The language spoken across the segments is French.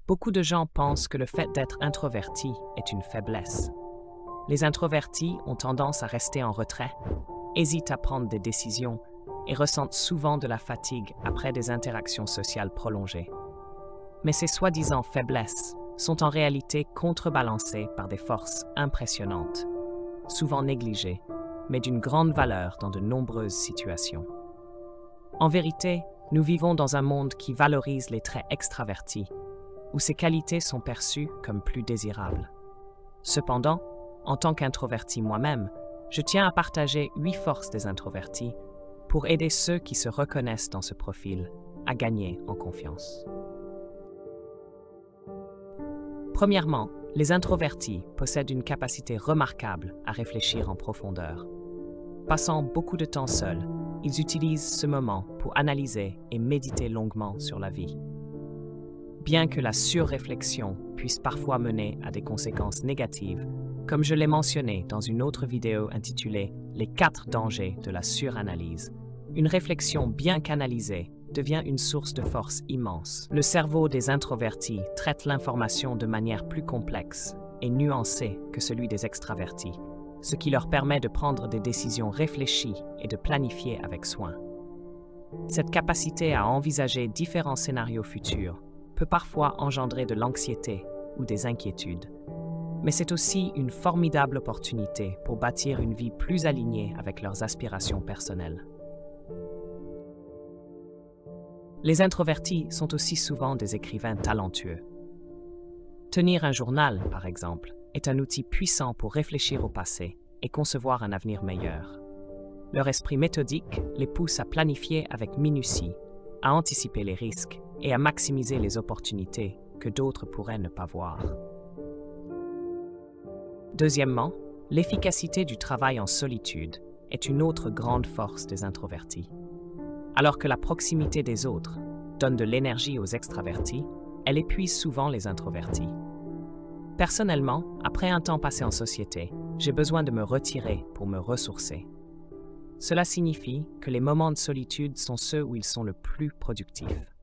Beaucoup de gens pensent que le fait d'être introverti est une faiblesse. Les introvertis ont tendance à rester en retrait, hésitent à prendre des décisions et ressentent souvent de la fatigue après des interactions sociales prolongées. Mais ces soi-disant faiblesses sont en réalité contrebalancées par des forces impressionnantes, souvent négligées, mais d'une grande valeur dans de nombreuses situations. En vérité, nous vivons dans un monde qui valorise les traits extravertis, où ces qualités sont perçues comme plus désirables. Cependant, en tant qu'introverti moi-même, je tiens à partager 8 forces des introvertis pour aider ceux qui se reconnaissent dans ce profil à gagner en confiance. Premièrement, les introvertis possèdent une capacité remarquable à réfléchir en profondeur. Passant beaucoup de temps seuls, ils utilisent ce moment pour analyser et méditer longuement sur la vie. Bien que la surréflexion puisse parfois mener à des conséquences négatives, comme je l'ai mentionné dans une autre vidéo intitulée « Les 4 dangers de la suranalyse », une réflexion bien canalisée devient une source de force immense. Le cerveau des introvertis traite l'information de manière plus complexe et nuancée que celui des extravertis, ce qui leur permet de prendre des décisions réfléchies et de planifier avec soin. Cette capacité à envisager différents scénarios futurs peut parfois engendrer de l'anxiété ou des inquiétudes, mais c'est aussi une formidable opportunité pour bâtir une vie plus alignée avec leurs aspirations personnelles. Les introvertis sont aussi souvent des écrivains talentueux. Tenir un journal, par exemple, est un outil puissant pour réfléchir au passé et concevoir un avenir meilleur. Leur esprit méthodique les pousse à planifier avec minutie, à anticiper les risques et à maximiser les opportunités que d'autres pourraient ne pas voir. Deuxièmement, l'efficacité du travail en solitude est une autre grande force des introvertis. Alors que la proximité des autres donne de l'énergie aux extravertis, elle épuise souvent les introvertis. Personnellement, après un temps passé en société, j'ai besoin de me retirer pour me ressourcer. Cela signifie que les moments de solitude sont ceux où ils sont le plus productifs.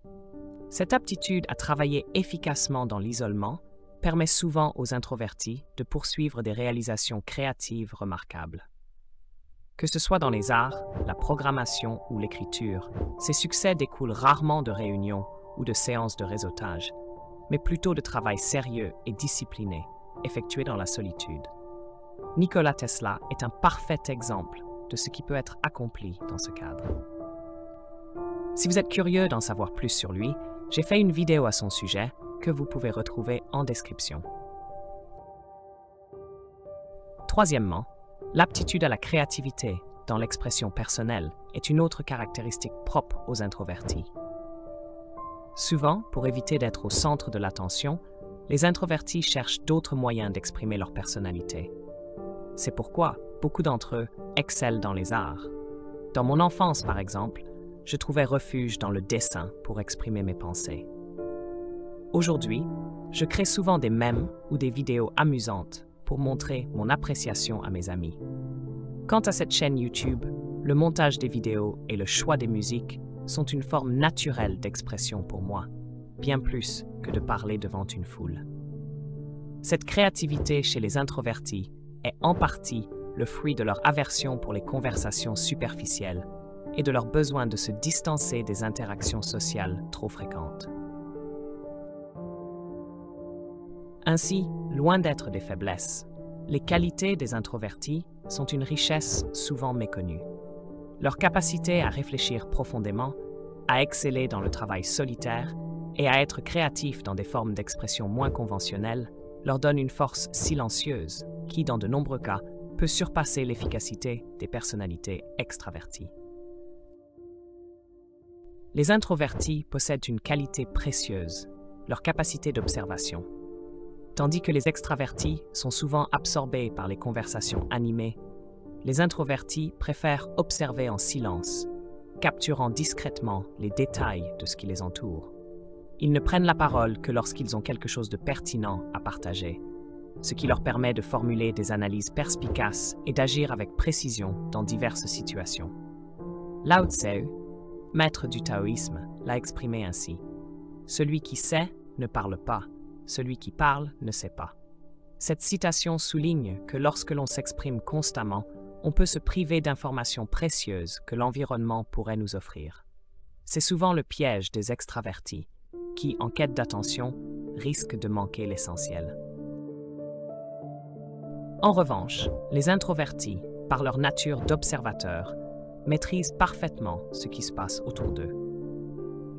Cette aptitude à travailler efficacement dans l'isolement permet souvent aux introvertis de poursuivre des réalisations créatives remarquables. Que ce soit dans les arts, la programmation ou l'écriture, ces succès découlent rarement de réunions ou de séances de réseautage, mais plutôt de travail sérieux et discipliné, effectué dans la solitude. Nikola Tesla est un parfait exemple de ce qui peut être accompli dans ce cadre. Si vous êtes curieux d'en savoir plus sur lui, j'ai fait une vidéo à son sujet que vous pouvez retrouver en description. Troisièmement, l'aptitude à la créativité dans l'expression personnelle est une autre caractéristique propre aux introvertis. Souvent, pour éviter d'être au centre de l'attention, les introvertis cherchent d'autres moyens d'exprimer leur personnalité. C'est pourquoi beaucoup d'entre eux excellent dans les arts. Dans mon enfance, par exemple, je trouvais refuge dans le dessin pour exprimer mes pensées. Aujourd'hui, je crée souvent des mèmes ou des vidéos amusantes pour montrer mon appréciation à mes amis. Quant à cette chaîne YouTube, le montage des vidéos et le choix des musiques sont une forme naturelle d'expression pour moi, bien plus que de parler devant une foule. Cette créativité chez les introvertis est en partie le fruit de leur aversion pour les conversations superficielles et de leur besoin de se distancer des interactions sociales trop fréquentes. Ainsi, loin d'être des faiblesses, les qualités des introvertis sont une richesse souvent méconnue. Leur capacité à réfléchir profondément, à exceller dans le travail solitaire et à être créatifs dans des formes d'expression moins conventionnelles leur donne une force silencieuse qui, dans de nombreux cas, peut surpasser l'efficacité des personnalités extraverties. Les introvertis possèdent une qualité précieuse, leur capacité d'observation. Tandis que les extravertis sont souvent absorbés par les conversations animées, les introvertis préfèrent observer en silence, capturant discrètement les détails de ce qui les entoure. Ils ne prennent la parole que lorsqu'ils ont quelque chose de pertinent à partager, ce qui leur permet de formuler des analyses perspicaces et d'agir avec précision dans diverses situations. Lao Tse, maître du taoïsme, l'a exprimé ainsi. « Celui qui sait ne parle pas, celui qui parle ne sait pas. Cette citation souligne que lorsque l'on s'exprime constamment, on peut se priver d'informations précieuses que l'environnement pourrait nous offrir. C'est souvent le piège des extravertis, qui, en quête d'attention, risquent de manquer l'essentiel. En revanche, les introvertis, par leur nature d'observateurs, maîtrisent parfaitement ce qui se passe autour d'eux.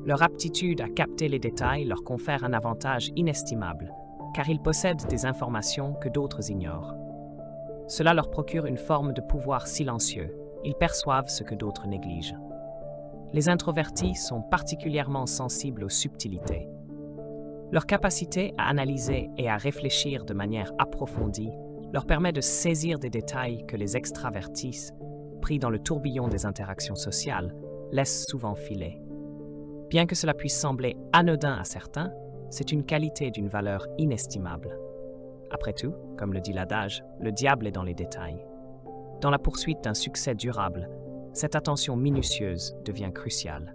Leur aptitude à capter les détails leur confère un avantage inestimable, car ils possèdent des informations que d'autres ignorent. Cela leur procure une forme de pouvoir silencieux. Ils perçoivent ce que d'autres négligent. Les introvertis sont particulièrement sensibles aux subtilités. Leur capacité à analyser et à réfléchir de manière approfondie leur permet de saisir des détails que les extravertis, pris dans le tourbillon des interactions sociales, laissent souvent filer. Bien que cela puisse sembler anodin à certains, c'est une qualité d'une valeur inestimable. Après tout, comme le dit l'adage, le diable est dans les détails. Dans la poursuite d'un succès durable, cette attention minutieuse devient cruciale.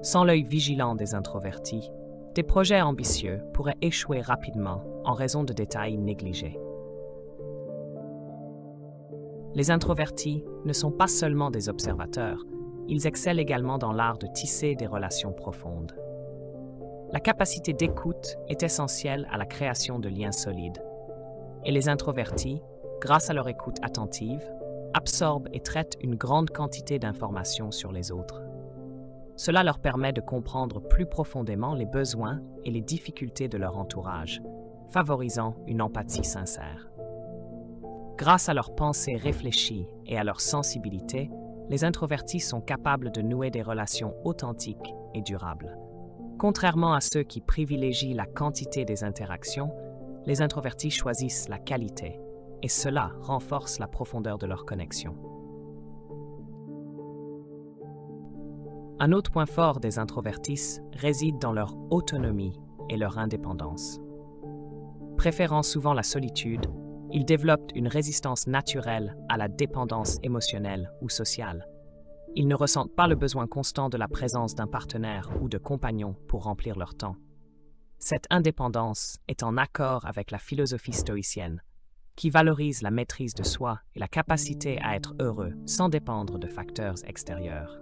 Sans l'œil vigilant des introvertis, des projets ambitieux pourraient échouer rapidement en raison de détails négligés. Les introvertis ne sont pas seulement des observateurs, ils excellent également dans l'art de tisser des relations profondes. La capacité d'écoute est essentielle à la création de liens solides. Et les introvertis, grâce à leur écoute attentive, absorbent et traitent une grande quantité d'informations sur les autres. Cela leur permet de comprendre plus profondément les besoins et les difficultés de leur entourage, favorisant une empathie sincère. Grâce à leur pensée réfléchie et à leur sensibilité, les introvertis sont capables de nouer des relations authentiques et durables. Contrairement à ceux qui privilégient la quantité des interactions, les introvertis choisissent la qualité, et cela renforce la profondeur de leur connexion. Un autre point fort des introvertis réside dans leur autonomie et leur indépendance. Préférant souvent la solitude, ils développent une résistance naturelle à la dépendance émotionnelle ou sociale. Ils ne ressentent pas le besoin constant de la présence d'un partenaire ou de compagnon pour remplir leur temps. Cette indépendance est en accord avec la philosophie stoïcienne, qui valorise la maîtrise de soi et la capacité à être heureux sans dépendre de facteurs extérieurs.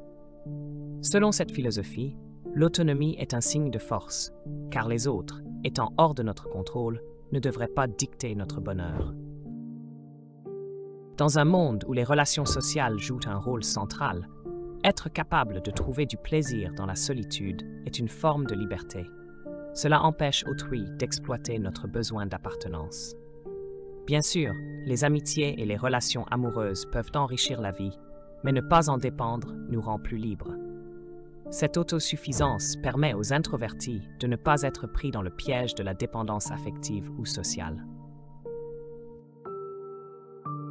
Selon cette philosophie, l'autonomie est un signe de force, car les autres, étant hors de notre contrôle, ne devraient pas dicter notre bonheur. Dans un monde où les relations sociales jouent un rôle central, être capable de trouver du plaisir dans la solitude est une forme de liberté. Cela empêche autrui d'exploiter notre besoin d'appartenance. Bien sûr, les amitiés et les relations amoureuses peuvent enrichir la vie, mais ne pas en dépendre nous rend plus libres. Cette autosuffisance permet aux introvertis de ne pas être pris dans le piège de la dépendance affective ou sociale.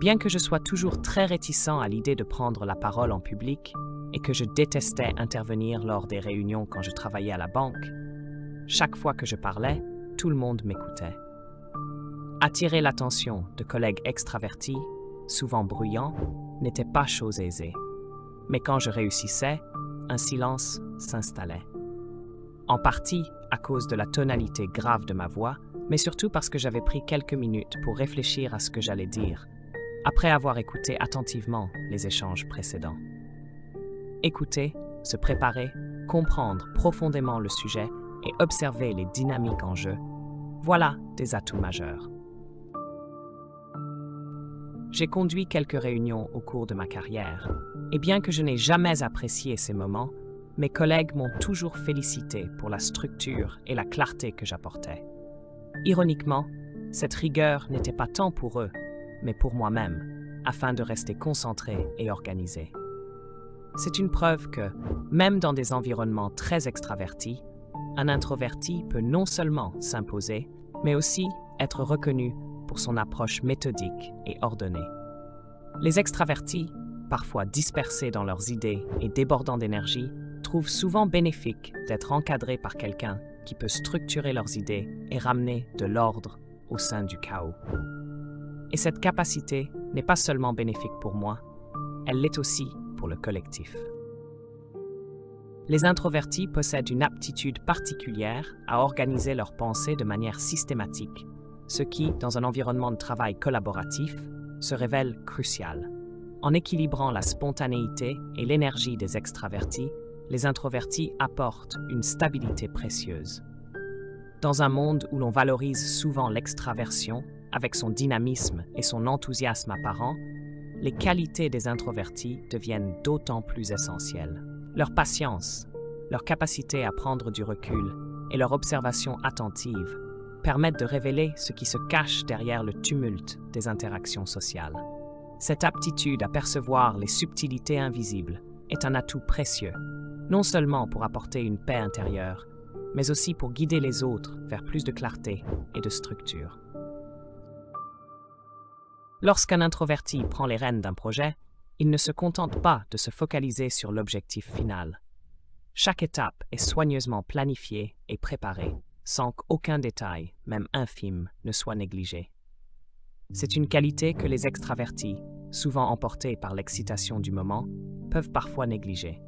Bien que je sois toujours très réticent à l'idée de prendre la parole en public et que je détestais intervenir lors des réunions quand je travaillais à la banque, chaque fois que je parlais, tout le monde m'écoutait. Attirer l'attention de collègues extravertis, souvent bruyants, n'était pas chose aisée. Mais quand je réussissais, un silence s'installait. En partie à cause de la tonalité grave de ma voix, mais surtout parce que j'avais pris quelques minutes pour réfléchir à ce que j'allais dire, après avoir écouté attentivement les échanges précédents. Écouter, se préparer, comprendre profondément le sujet et observer les dynamiques en jeu, voilà des atouts majeurs. J'ai conduit quelques réunions au cours de ma carrière, et bien que je n'ai jamais apprécié ces moments, mes collègues m'ont toujours félicité pour la structure et la clarté que j'apportais. Ironiquement, cette rigueur n'était pas tant pour eux, mais pour moi-même, afin de rester concentré et organisé. C'est une preuve que, même dans des environnements très extravertis, un introverti peut non seulement s'imposer, mais aussi être reconnu pour son approche méthodique et ordonnée. Les extravertis, parfois dispersés dans leurs idées et débordant d'énergie, trouvent souvent bénéfique d'être encadrés par quelqu'un qui peut structurer leurs idées et ramener de l'ordre au sein du chaos. Et cette capacité n'est pas seulement bénéfique pour moi, elle l'est aussi pour le collectif. Les introvertis possèdent une aptitude particulière à organiser leurs pensées de manière systématique, ce qui, dans un environnement de travail collaboratif, se révèle crucial. En équilibrant la spontanéité et l'énergie des extravertis, les introvertis apportent une stabilité précieuse. Dans un monde où l'on valorise souvent l'extraversion, avec son dynamisme et son enthousiasme apparent, les qualités des introvertis deviennent d'autant plus essentielles. Leur patience, leur capacité à prendre du recul et leur observation attentive permettent de révéler ce qui se cache derrière le tumulte des interactions sociales. Cette aptitude à percevoir les subtilités invisibles est un atout précieux, non seulement pour apporter une paix intérieure, mais aussi pour guider les autres vers plus de clarté et de structure. Lorsqu'un introverti prend les rênes d'un projet, il ne se contente pas de se focaliser sur l'objectif final. Chaque étape est soigneusement planifiée et préparée, sans qu'aucun détail, même infime, ne soit négligé. C'est une qualité que les extravertis, souvent emportés par l'excitation du moment, peuvent parfois négliger.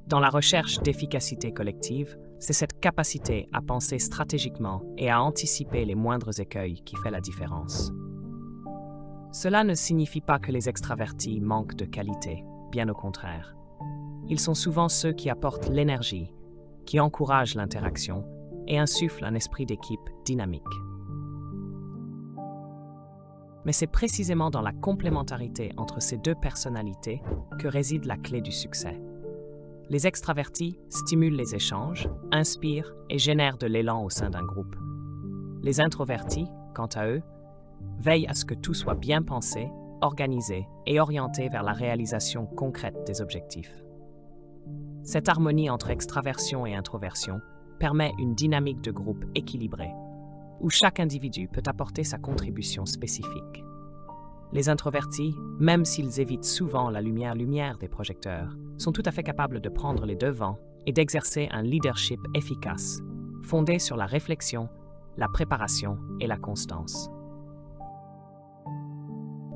Dans la recherche d'efficacité collective, c'est cette capacité à penser stratégiquement et à anticiper les moindres écueils qui fait la différence. Cela ne signifie pas que les extravertis manquent de qualité, bien au contraire. Ils sont souvent ceux qui apportent l'énergie, qui encouragent l'interaction et insufflent un esprit d'équipe dynamique. Mais c'est précisément dans la complémentarité entre ces deux personnalités que réside la clé du succès. Les extravertis stimulent les échanges, inspirent et génèrent de l'élan au sein d'un groupe. Les introvertis, quant à eux, veillent à ce que tout soit bien pensé, organisé et orienté vers la réalisation concrète des objectifs. Cette harmonie entre extraversion et introversion permet une dynamique de groupe équilibrée, où chaque individu peut apporter sa contribution spécifique. Les introvertis, même s'ils évitent souvent la lumière des projecteurs, sont tout à fait capables de prendre les devants et d'exercer un leadership efficace, fondé sur la réflexion, la préparation et la constance.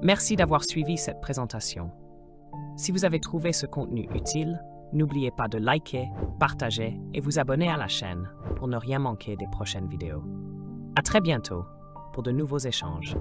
Merci d'avoir suivi cette présentation. Si vous avez trouvé ce contenu utile, n'oubliez pas de liker, partager et vous abonner à la chaîne pour ne rien manquer des prochaines vidéos. À très bientôt pour de nouveaux échanges.